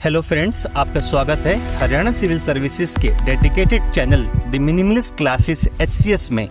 Hello friends, आपका स्वागत है हरियाणा सिविल सर्विसेज के dedicated channel the minimalist classes HCS में।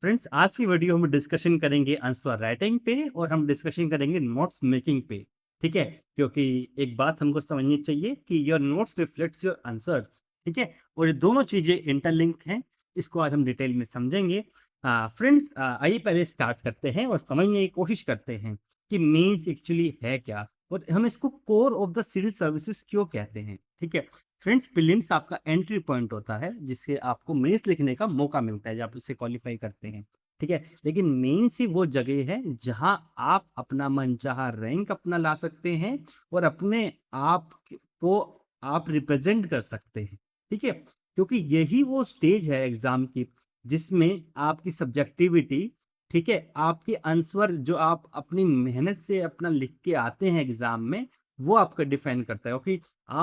फ्रेंड्स, आज की वीडियो में डिस्कशन करेंगे आंसर राइटिंग पे और हम डिस्कशन करेंगे नोट्स मेकिंग पे। ठीक है, क्योंकि एक बात हमको समझनी चाहिए कि your notes reflects your answers. ठीक है, और ये दोनों चीजें इंटरलिंक हैं। इसको आज हम डिटेल में समझेंगे। फ्रेंड्स, आइए पहले स्टार्ट करते हैं और समझने की कोशिश करते हैं कि मेंस एक्चुअली है क्या और हम इसको core of the civil services क्यों कहते हैं। ठीक है फ्रेंड्स, प्रीलिम्स आपका एंट्री पॉइंट होता है जिससे आपको मेंस लिखने का मौका मिलता है जब आप इसे क्वालिफाई करते हैं। ठीक है, लेकिन मेंस ही वो जगह है जहां आप अपना मनचाहा रैंक अपना ला सकते हैं और अपने आप को आप रिप्रेजेंट कर सकते हैं। ठीक है, क्योंकि यही वो स्टेज है एग्जाम की जिसमें आपकी सब्जेक्टिविटी, ठीक है, आपके आंसर जो आप अपनी मेहनत से अपना लिख के आते हैं एग्जाम में, वो आपका डिफाइन करता है। क्योंकि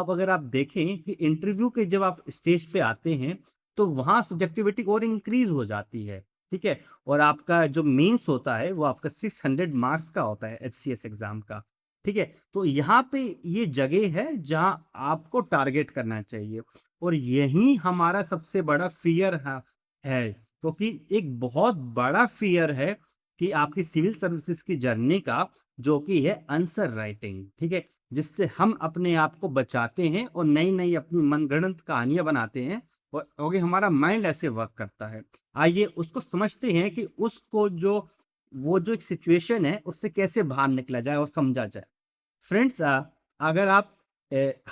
अगर आप देखें कि इंटरव्यू के जब आप स्टेज पे आते हैं तो वहाँ सब्जेक्टिविटी और इंक्रीज हो जाती है। ठीक है, और आपका जो मेंस होता है वो आपका 600 मार्क्स का होता है एचसीएस एग्जाम का। ठीक है, तो यहाँ पे ये जगह है जहाँ आपको टारगेट करना चाहिए और यही हमारा सबसे बड़ा फियर है, क्योंकि एक बहुत बड़ा फियर है कि आपकी सिविल सर्विसेज की जर्नी का, जो कि है आंसर राइटिंग। ठीक है, जिससे हम अपने आप को बचाते हैं और नई नई अपनी मनगढ़ंत कहानियां बनाते हैं और क्योंकि हमारा माइंड ऐसे वर्क करता है। आइए उसको समझते हैं कि उसको जो वो जो एक सिचुएशन है उससे कैसे बाहर निकला जाए और समझा जाए। फ्रेंड्स, अगर आप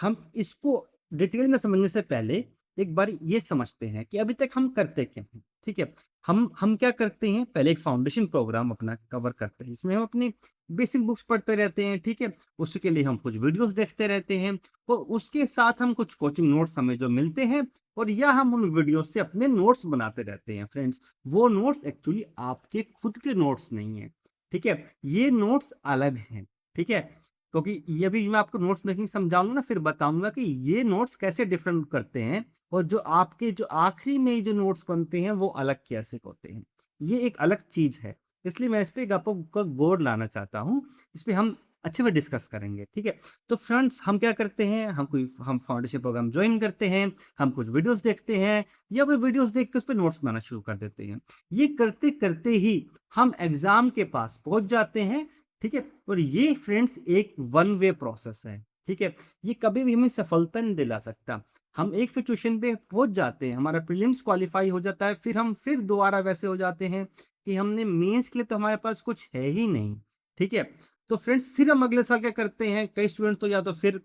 हम इसको डिटेल में समझने से पहले एक बार ये समझते हैं कि अभी तक हम करते क्या हैं। ठीक है, हम क्या करते हैं, पहले एक फाउंडेशन प्रोग्राम अपना कवर करते हैं। इसमें हम अपनी बेसिक बुक्स पढ़ते रहते हैं। ठीक है, उसके लिए हम कुछ वीडियोस देखते रहते हैं और उसके साथ हम कुछ कोचिंग नोट्स हमें जो मिलते हैं और या हम उन वीडियोस से अपने नोट्स बनाते रहते हैं। फ्रेंड्स, वो नोट्स एक्चुअली आपके खुद के नोट्स नहीं है। ठीक है, ये नोट्स अलग हैं। ठीक है, क्योंकि ये भी मैं आपको नोट्स मेकिंग समझाऊंगा ना, फिर बताऊंगा कि ये नोट्स कैसे डिफरेंट करते हैं और जो आपके जो आखिरी में जो नोट्स बनते हैं वो अलग कैसे होते हैं। ये एक अलग चीज है, इसलिए मैं इस पे एक आपको गौर लाना चाहता हूँ। इस पे हम अच्छे से डिस्कस करेंगे। ठीक है, तो फ्रेंड्स, हम क्या करते हैं, हम फाउंडेशन प्रोग्राम ज्वाइन करते हैं, हम कुछ वीडियोस देखते हैं या कोई वीडियोस देख के उस पर नोट्स बनाना शुरू कर देते हैं। ये करते करते ही हम एग्जाम के पास पहुंच जाते हैं। ठीक है, और ये फ्रेंड्स एक वन वे प्रोसेस है। ठीक है, ये कभी भी हमें सफलता नहीं दिला सकता। हम एक सिचुएशन पे पहुंच जाते हैं, हमारा प्रीलिम्स क्वालिफाई हो जाता है, फिर हम फिर दोबारा वैसे हो जाते हैं कि हमने मेंस के लिए तो हमारे पास कुछ है ही नहीं। ठीक है, तो फ्रेंड्स फिर हम अगले साल क्या करते हैं, कई स्टूडेंट तो या तो फिर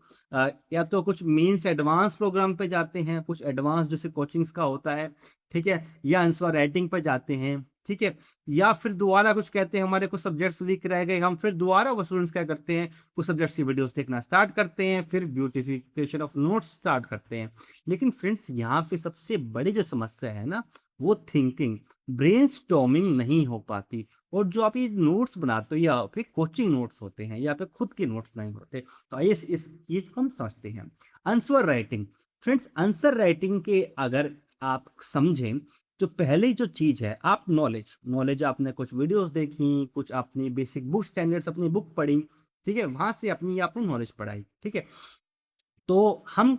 या तो कुछ मेंस एडवांस प्रोग्राम पे जाते हैं, कुछ एडवांस जैसे कोचिंग्स का होता है। ठीक है, या आंसर राइटिंग पे जाते हैं। ठीक है, या फिर दोबारा कुछ कहते हैं हमारे कुछ सब्जेक्ट्स वीक रह गए, हम फिर दोबारा वो स्टूडेंट्स क्या करते हैं, कुछ सब्जेक्ट्स की वीडियोस देखना स्टार्ट करते हैं, फिर ब्यूटिफिकेशन ऑफ नोट्स स्टार्ट करते हैं। लेकिन फ्रेंड्स, यहाँ पे सबसे बड़ी जो समस्या है ना, वो थिंकिंग, ब्रेनस्टॉर्मिंग नहीं हो पाती। और जो आप ये नोट्स बनाते हो या फिर कोचिंग नोट्स होते हैं या फिर खुद के नोट्स नहीं होते, तो आइए इस चीज को हम समझते हैं। Answer writing. Friends, answer writing के अगर आप समझें तो पहली जो चीज है, आप नॉलेज नॉलेज आपने कुछ वीडियोस देखी, कुछ अपनी बेसिक बुक स्टैंडर्ड्स अपनी बुक पढ़ी। ठीक है, वहां से अपनी आपने नॉलेज पढ़ाई। ठीक है, तो हम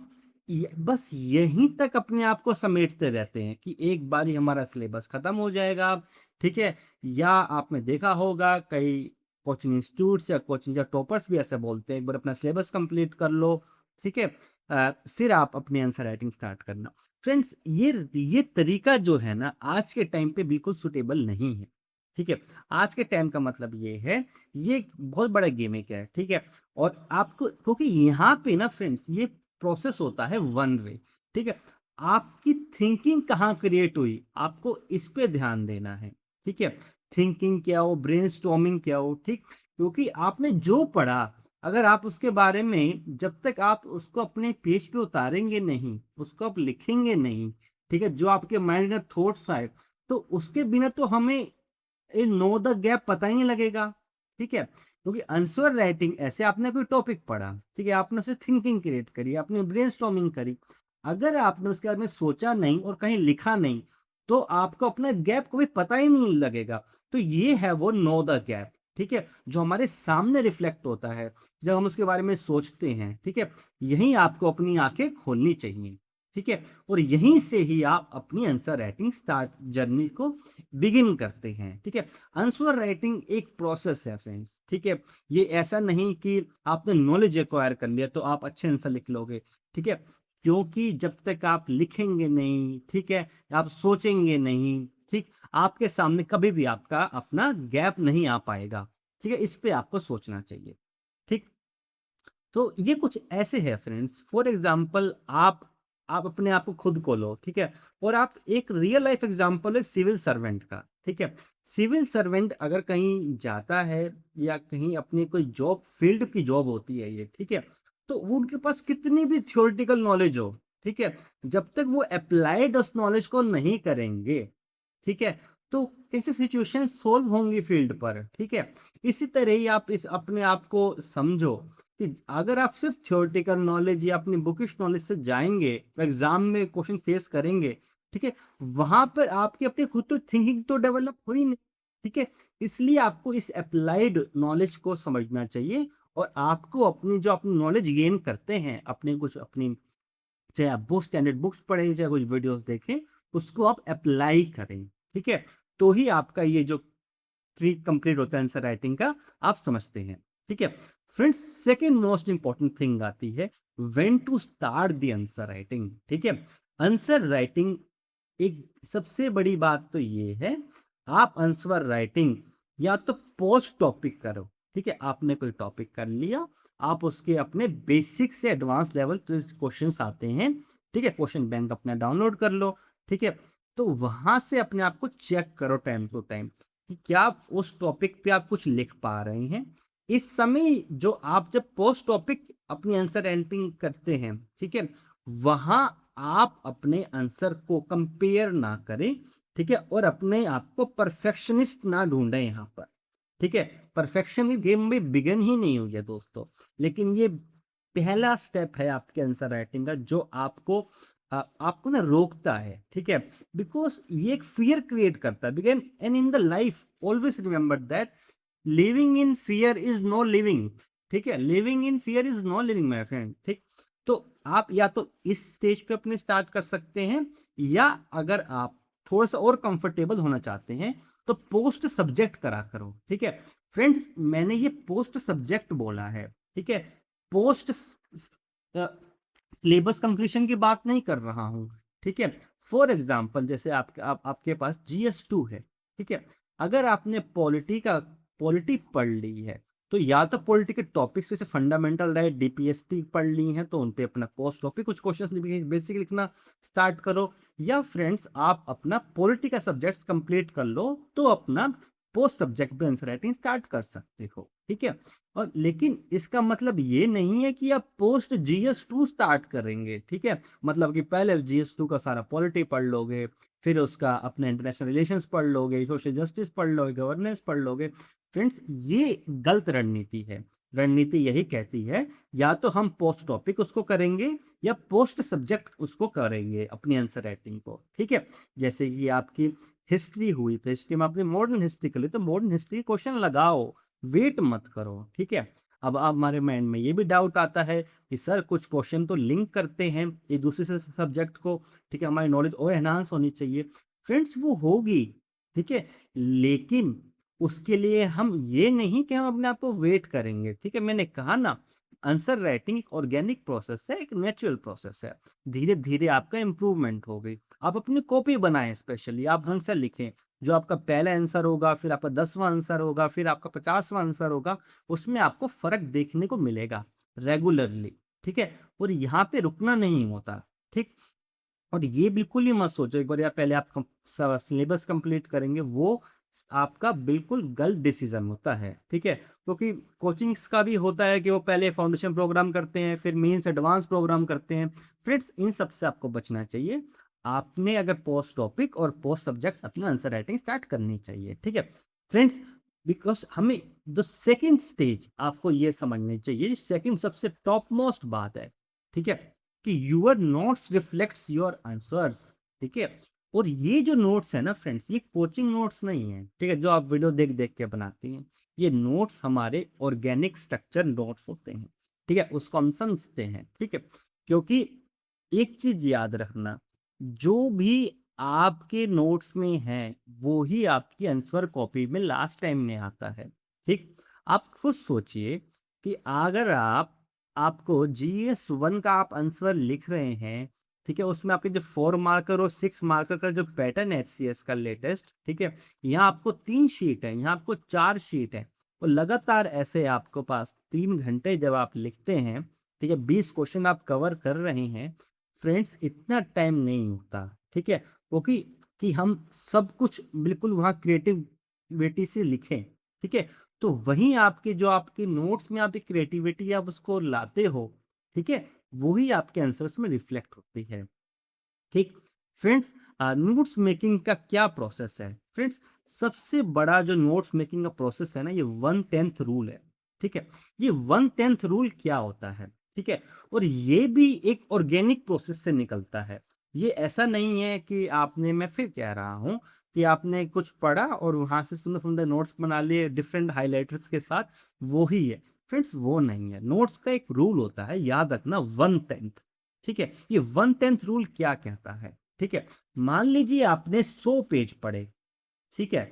बस यहीं तक अपने आप को समेटते रहते हैं कि एक बार ही हमारा सिलेबस खत्म हो जाएगा। ठीक है, या आपने देखा होगा कई कोचिंग इंस्टीट्यूट्स या कोचिंग या टॉपर्स भी ऐसे बोलते हैं, एक बार अपना सिलेबस कंप्लीट कर लो। ठीक है, फिर आप अपनी आंसर राइटिंग स्टार्ट करना। फ्रेंड्स, ये तरीका जो है ना, आज के टाइम पे बिल्कुल सुटेबल नहीं है। ठीक है, आज के टाइम का मतलब ये है, ये एक बहुत बड़ा गेमिक है। ठीक है, और आपको क्योंकि यहाँ पे ना फ्रेंड्स, ये प्रोसेस होता है वन वे। ठीक है, आपकी थिंकिंग कहाँ क्रिएट हुई, आपको इस पे ध्यान देना है। ठीक है, थिंकिंग क्या हो, ब्रेनस्टॉर्मिंग क्या हो। ठीक, क्योंकि आपने जो पढ़ा, अगर आप उसके बारे में जब तक आप उसको अपने पेज पे उतारेंगे नहीं, उसको आप लिखेंगे नहीं, ठीक है, जो आपके माइंड में थॉट्स आए, तो उसके बिना तो हमें नो द गैप पता ही नहीं लगेगा। ठीक है, क्योंकि आंसर राइटिंग ऐसे, आपने कोई टॉपिक पढ़ा, ठीक है, आपने उसे थिंकिंग क्रिएट करी, आपने ब्रेनस्टॉर्मिंग करी, अगर आपने उसके बारे में सोचा नहीं और कहीं लिखा नहीं, तो आपको अपना गैप कभी पता ही नहीं लगेगा। तो ये है वो नो द गैप। ठीक है, जो हमारे सामने रिफ्लेक्ट होता है जब हम उसके बारे में सोचते हैं, ठीक है, यहीं आपको अपनी आंखें खोलनी चाहिए, ठीक है, और यहीं से ही आप अपनी आंसर राइटिंग स्टार्ट जर्नी को बिगिन करते हैं, ठीक है। आंसर राइटिंग एक प्रोसेस है फ्रेंड्स, ठीक है, ये ऐसा नहीं कि आपने नॉलेज एक्वायर कर लिया तो आप अच्छे आंसर लिख लोगे, ठीक है, क्योंकि जब तक आप लिखेंगे नहीं, ठीक है, आप सोचेंगे नहीं, ठीक, आपके सामने कभी भी आपका अपना गैप नहीं आ पाएगा, ठीक है, इस पे आपको सोचना चाहिए, ठीक। तो ये कुछ ऐसे है फ्रेंड्स, फॉर एग्जांपल आप अपने आप को खुद को लो, ठीक है, और आप एक रियल लाइफ एग्जांपल है सिविल सर्वेंट का, ठीक है। सिविल सर्वेंट अगर कहीं जाता है या कहीं अपनी कोई जॉब फील्ड की जॉब होती है ये, ठीक है, तो वो उनके पास कितनी भी थ्योरेटिकल नॉलेज हो, ठीक है, जब तक वो अप्लाइड उस नॉलेज को नहीं करेंगे, ठीक है, तो कैसे सिचुएशन सोल्व होंगी फील्ड पर, ठीक है। इसी तरह ही आप इस अपने आप को समझो कि अगर आप सिर्फ थ्योरेटिकल नॉलेज या अपनी बुकिश नॉलेज से जाएंगे एग्जाम में क्वेश्चन फेस करेंगे, ठीक है, वहां पर आपकी अपनी खुद तो थिंकिंग तो डेवलप हुई नहीं, ठीक है। इसलिए आपको इस अप्लाइड नॉलेज को समझना चाहिए और आपको अपनी जो अपनी नॉलेज गेन करते हैं अपने कुछ अपनी, चाहे आप बुक स्टैंडर्ड बुक्स पढ़ें चाहे कुछ वीडियोस देखें, उसको आप अप्लाई करें, ठीक है, तो ही आपका ये जो ट्री कंप्लीट होता है आंसर राइटिंग का, आप समझते हैं, ठीक है। Friends, second most important thing आती है when to start the answer writing, ठीक है। आंसर राइटिंग एक सबसे बड़ी बात तो ये है, आप आंसर राइटिंग या तो पोस्ट टॉपिक करो, ठीक है, आपने कोई टॉपिक कर लिया, आप उसके अपने बेसिक से एडवांस लेवल तो क्वेश्चंस आते हैं, ठीक है, क्वेश्चन बैंक अपना डाउनलोड कर लो, ठीक है, तो वहां से अपने आप को चेक करो टाइम टू टाइम कि क्या आप उस टॉपिक पे आप कुछ लिख पा रहे हैं। इस समय जो आप जब पोस्ट टॉपिक अपनी आंसर राइटिंग करते हैं, ठीक है, वहां आप अपने आंसर को कंपेयर ना करें, ठीक है, और अपने आप को परफेक्शनिस्ट ना ढूंढें यहाँ पर, ठीक है। परफेक्शन की गेम में बिगन ही नहीं हुई है दोस्तों, लेकिन ये पहला स्टेप है आपके आंसर राइटिंग का जो आपको आपको ना रोकता है, ठीक है, बिकॉज ये एक फियर क्रिएट करता है because and in the life always remember that living in fear is no living, ठीक है, living in fear is no living my friend, ठीक। तो आप या तो इस स्टेज पे अपने स्टार्ट कर सकते हैं, या अगर आप थोड़ा सा और कंफर्टेबल होना चाहते हैं तो पोस्ट सब्जेक्ट करा करो, ठीक है। फ्रेंड्स, मैंने ये पोस्ट सब्जेक्ट बोला है, ठीक है, पोस्ट सिलेबस कंप्लीशन की बात नहीं कर रहा हूँ, ठीक है। फॉर एग्जाम्पल जैसे आपके पास GS2 है, ठीक है, अगर आपने पॉलिटी पढ़ ली है तो या तो पॉलिटी के टॉपिक्स जैसे फंडामेंटल राइट DPSP पढ़ ली हैं तो उन पे अपना पोस्ट टॉपिक कुछ क्वेश्चंस बेसिक लिखना स्टार्ट करो, या फ्रेंड्स आप अपना पॉलिटी का सब्जेक्ट्स कंप्लीट कर लो तो अपना पोस्ट सब्जेक्ट पे आंसर राइटिंग स्टार्ट कर सकते हो, ठीक है। और लेकिन इसका मतलब ये नहीं है कि आप पोस्ट GS2 स्टार्ट करेंगे, ठीक है, मतलब कि पहले GS2 का सारा पॉलिटी पढ़ लोगे, फिर उसका अपने इंटरनेशनल रिलेशंस पढ़ लोगे, सोशल जस्टिस पढ़ लोगे, गवर्नेंस पढ़ लोगे। फ्रेंड्स, ये गलत रणनीति है। रणनीति यही कहती है या तो हम पोस्ट टॉपिक उसको करेंगे या पोस्ट सब्जेक्ट उसको करेंगे अपनी आंसर राइटिंग को, ठीक है। जैसे कि आपकी हिस्ट्री हुई तो हिस्ट्री में आपने मॉडर्न हिस्ट्री कर ली तो मॉडर्न हिस्ट्री क्वेश्चन लगाओ, वेट मत करो, ठीक है। अब हमारे माइंड में ये भी डाउट आता है कि सर कुछ क्वेश्चन तो लिंक करते हैं एक दूसरे से सब्जेक्ट को, ठीक है, हमारी नॉलेज और एनहांस होनी चाहिए। फ्रेंड्स, वो होगी, ठीक है, लेकिन उसके लिए हम ये नहीं कि हम अपने आप को वेट करेंगे, ठीक है। मैंने कहा ना, आंसर राइटिंग एक ऑर्गेनिक प्रोसेस है, एक नेचुरल प्रोसेस है, धीरे धीरे आपका इंप्रूवमेंट हो गई। आप अपनी कॉपी बनाएं, स्पेशली आप ढंग से लिखें, जो आपका पहला आंसर होगा, फिर आपका 10वां आंसर होगा, फिर आपका 50वां आंसर होगा, उसमें आपको फर्क देखने को मिलेगा रेगुलरली, ठीक है। और यहाँ पे रुकना नहीं होता, ठीक। और ये बिल्कुल ही मत सोचो एक बार या पहले आप सिलेबस कंप्लीट करेंगे, वो आपका बिल्कुल गलत डिसीजन होता है, ठीक है, क्योंकि कोचिंग्स का भी होता है कि वो पहले फाउंडेशन प्रोग्राम करते हैं फिर मेंस एडवांस प्रोग्राम करते हैं। फ्रेंड्स, इन सब से आपको बचना चाहिए। आपने अगर पोस्ट टॉपिक और पोस्ट सब्जेक्ट अपना आंसर राइटिंग स्टार्ट करनी चाहिए, ठीक है। फ्रेंड्स, बिकॉज हमें द सेकेंड स्टेज आपको ये समझनी चाहिए, सेकेंड सबसे टॉप मोस्ट बात है, ठीक है, कि your notes reflects your answers, ठीक है। और ये जो नोट्स है ना फ्रेंड्स, ये कोचिंग नोट्स नहीं है, ठीक है, जो आप वीडियो देख देख के बनाती हैं। ये नोट्स हमारे ऑर्गेनिक स्ट्रक्चर नोट्स होते हैं, ठीक है, उसको हम समझते हैं, ठीक है। क्योंकि एक चीज याद रखना, जो भी आपके नोट्स में है वो ही आपकी आंसर कॉपी में लास्ट टाइम में आता है, ठीक। आप खुद सोचिए कि अगर आपको GS1 का आप आंसर लिख रहे हैं, ठीक है, उसमें आपके जो 4 मार्कर और 6 मार्कर का जो पैटर्न है HCS का लेटेस्ट, ठीक है, यहाँ आपको 3 शीट है, यहाँ आपको 4 शीट है, और लगातार ऐसे आपको पास 3 घंटे जब आप लिखते हैं, ठीक है, 20 क्वेश्चन आप कवर कर रहे हैं, फ्रेंड्स इतना टाइम नहीं होता, ठीक है, क्योंकि कि हम सब कुछ बिल्कुल वहाँ क्रिएटिविटी से लिखें, ठीक है। तो वहीं आपके जो आपके नोट्स में आपकी क्रिएटिविटी आप उसको लाते हो, ठीक है, वही आपके आंसर्स में रिफ्लेक्ट होती है, ठीक। फ्रेंड्स, नोट्स मेकिंग का क्या प्रोसेस है फ्रेंड्स, सबसे बड़ा जो नोट्स मेकिंग का प्रोसेस है ना, ये 1/10 रूल है, ठीक है। ये 1/10 रूल क्या होता है, ठीक है, और ये भी एक ऑर्गेनिक प्रोसेस से निकलता है। ये ऐसा नहीं है कि आपने, मैं फिर कह रहा हूँ कि आपने कुछ पढ़ा और वहां से सुंदर सुंदर नोट्स बना लिए डिफरेंट हाइलाइटर्स के साथ, वो ही है फ्रेंड्स, वो नहीं है। नोट्स का एक रूल होता है, याद रखना, 1/10, ठीक है। ये 1/10 रूल क्या कहता है, ठीक है। मान लीजिए आपने 100 पेज पढ़े, ठीक है,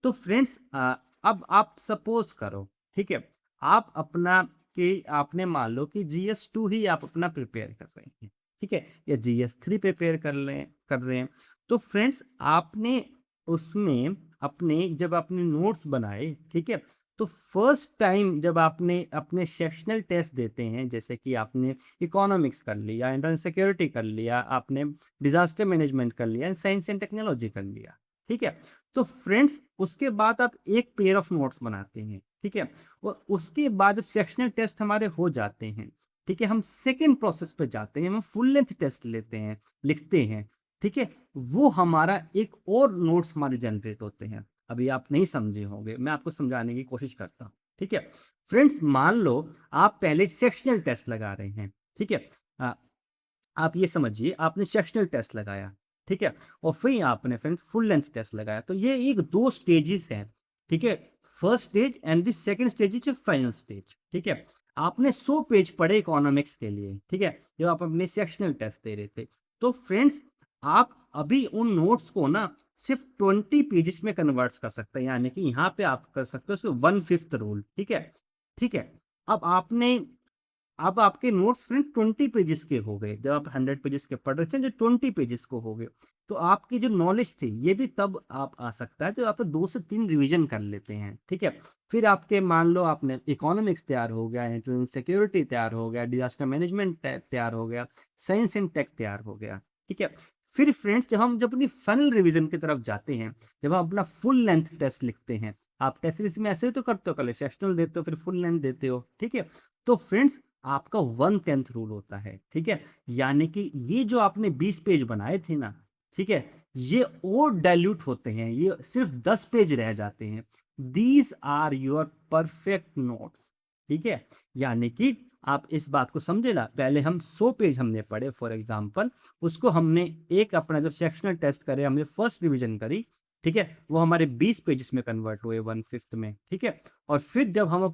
तो फ्रेंड्स अब आप सपोज करो, ठीक है, आप अपना कि आपने मान लो कि GS2 ही आप अपना प्रिपेयर कर रहे हैं, ठीक है, या GS3 प्रिपेयर कर रहे हैं, तो फ्रेंड्स आपने उसमें अपने जब आपने नोट्स बनाए, ठीक है, तो फर्स्ट टाइम जब आपने अपने सेक्शनल टेस्ट देते हैं, जैसे कि आपने इकोनॉमिक्स कर लिया, इंटरनेशनल सिक्योरिटी कर लिया, आपने डिजास्टर मैनेजमेंट कर लिया, साइंस एंड टेक्नोलॉजी कर लिया, ठीक है, तो फ्रेंड्स उसके बाद आप एक पेयर ऑफ नोट्स बनाते हैं, ठीक है, और उसके बाद जब सेक्शनल टेस्ट हमारे हो जाते हैं, ठीक है, हम सेकेंड प्रोसेस पे जाते हैं, हम फुल लेंथ टेस्ट लेते हैं, लिखते हैं, ठीक है, वो हमारा एक और नोट्स हमारे जनरेट होते हैं। अभी आप नहीं समझे होंगे, मैं आपको समझाने की कोशिश करता हूँ, ठीक है। फ्रेंड्स मान लो आप पहले सेक्शनल टेस्ट लगा रहे हैं, ठीक है, आ, आप ये समझिए आपने सेक्शनल टेस्ट लगाया, ठीक है, और फिर आपने फ्रेंड्स फुल लेंथ टेस्ट लगाया, तो ये एक दो स्टेजेस हैं, ठीक है, first stage and the second stage is final stage, ठीक है। आपने 100 पेज पढ़े इकोनॉमिक्स के लिए, ठीक है, जब आप अपने सेक्शनल टेस्ट दे रहे थे, तो फ्रेंड्स आप अभी उन नोट्स को ना सिर्फ 20 पेजेस में कन्वर्ट कर सकते हैं, यानी कि यहाँ पे आप कर सकते हो उसको 1/5 रूल, ठीक है, ठीक है। अब आपने अब आपके नोट्स फ्रेंड 20 पेजेस के हो गए, जब आप 100 पेजेस के पढ़ रहे थे जो 20 पेजेस को हो गए, तो आपकी जो नॉलेज थी ये भी तब आप आ सकता है जब आप 2 से 3 रिवीजन कर लेते हैं, ठीक है। फिर आपके मान लो आपने इकोनॉमिक्स तैयार हो गया, इंटरनेशनल सिक्योरिटी तैयार हो गया, डिजास्टर मैनेजमेंट तैयार हो गया, साइंस एंड टेक तैयार हो गया, ठीक है। फिर फ्रेंड्स जब अपनी फाइनल रिवीजन की तरफ जाते हैं, जब हम अपना फुल लेंथ टेस्ट लिखते हैं, आप टेस्ट सीरीज में ऐसे ही तो करते हो, पहले सेक्शनल देते हो फिर फुल लेंथ देते हो, ठीक है, तो फ्रेंड्स आपका 1/10 रूल होता है, ठीक है, यानी कि ये जो आपने 20 पेज बनाए थे ना, ठीक है, ये और डाइल्यूट होते हैं, ये सिर्फ 10 पेज रह जाते हैं, these are your perfect notes, ठीक है। यानी कि आप इस बात को समझे ना, पहले हम 100 पेज हमने पढ़े फॉर एग्जाम्पल, उसको हमने एक अपना जब सेक्शनल टेस्ट करे, हमने फर्स्ट रिवीजन करी, ठीक है, वो हमारे 20 पेजेस में कन्वर्ट हुए 1/5 में, ठीक है, और फिर जब हम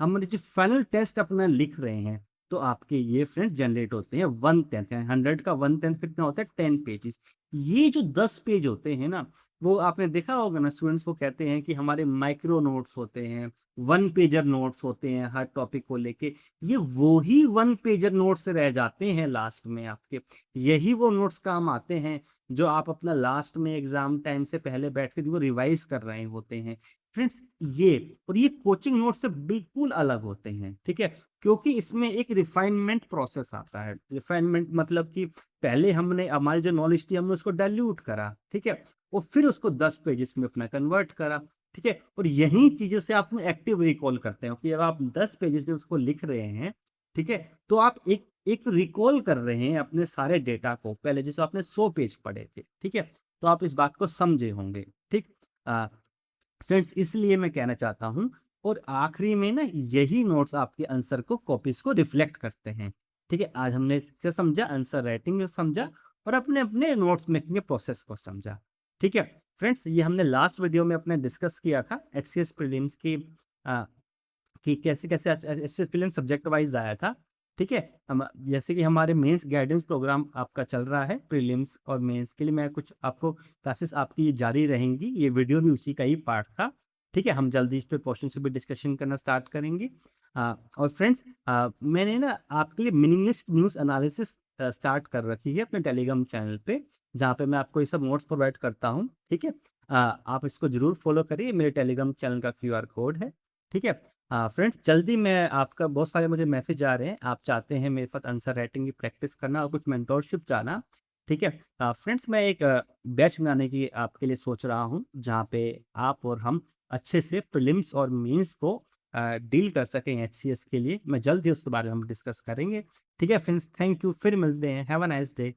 जो फाइनल टेस्ट अपना लिख रहे हैं, तो आपके ये फ्रेंड्स जनरेट होते हैं 1/10, 100 का 1/10 कितना होता है 10 पेजेस। ये जो 10 पेज होते हैं ना, वो आपने देखा होगा ना, स्टूडेंट्स को कहते हैं कि हमारे माइक्रो नोट्स होते हैं, 1 पेजर नोट्स होते हैं हर टॉपिक को लेके, ये वो ही 1 पेजर नोट्स रह जाते हैं लास्ट में आपके, यही वो नोट्स काम आते हैं जो आप अपना लास्ट में एग्जाम टाइम से पहले बैठ के जो रिवाइज कर रहे होते हैं फ्रेंड्स। ये और ये कोचिंग नोट से बिल्कुल अलग होते हैं, ठीक है, क्योंकि इसमें एक रिफाइनमेंट प्रोसेस आता है। रिफाइनमेंट मतलब कि पहले हमने हमारी जो नॉलेज थी हमने उसको डाइल्यूट करा, ठीक है, और फिर उसको 10 पेजेस में अपना कन्वर्ट करा, ठीक है, और यही चीजों से आप एक्टिव रिकॉल करते हो कि जब आप 10 पेजेस में उसको लिख रहे हैं, ठीक है, तो आप एक एक रिकॉल कर रहे हैं अपने सारे डेटा को, पहले जैसे आपने 100 पेज पढ़े थे, ठीक है, तो आप इस बात को समझे होंगे, ठीक। फ्रेंड्स इसलिए मैं कहना चाहता हूँ, और आखिरी में ना यही नोट्स आपके आंसर को कॉपीज को रिफ्लेक्ट करते हैं, ठीक है। आज हमने इससे समझा, आंसर राइटिंग को समझा, और अपने अपने नोट्स मेकिंग के प्रोसेस को समझा, ठीक है। फ्रेंड्स ये हमने लास्ट वीडियो में अपने डिस्कस किया था HCS प्रीलिम्स की कि कैसे-कैसे ऐसे फ़िल्म सब्जेक्ट वाइज़ आया था, ठीक है? जैसे कि हमारे मेंस गाइडेंस प्रोग्राम आपका चल रहा है, प्रीलिम्स और मेंस के लिए मैं कुछ आपको क्लासेस आपकी ये जारी रहेंगी, ये वीडियो भी उसी का ही पार्ट था, ठीक है? हम जल्दी इस पे क्वेश्चन से भी डिस्कशन करना स्टार्ट करेंगे। और फ्रेंड्स, मैंने ना आपके लिए मिनिमलिस्ट न्यूज़ एनालिसिस स्टार्ट कर रखी है अपने टेलीग्राम चैनल पे, जहाँ पे मैं आपको ये सब नोट्स प्रोवाइड करता हूँ, ठीक है? आप इसको ज़रूर फ़ॉलो करिए, मेरे टेलीग्राम चैनल का क्यूआर कोड है, ठीक है? फ्रेंड्स, जल्दी मैं आपका बहुत सारे मुझे मैसेज आ रहे हैं, आप चाहते हैं मेरे साथ आंसर राइटिंग की प्रैक्टिस करना और कुछ मेंटोरशिप चाहना, ठीक है? फ्रेंड्स, मैं एक बैच बनाने की आपके लिए सोच रहा हूँ, जहाँ पे आप और हम अच्छे से प्रीलिम्स और मेंस को डील कर सकें एचसीएस के लिए। मैं जल्द ही उसके बारे में हम डिस्कस करेंगे, ठीक है फ्रेंड्स? थैंक यू, फिर मिलते हैं। Have a nice day.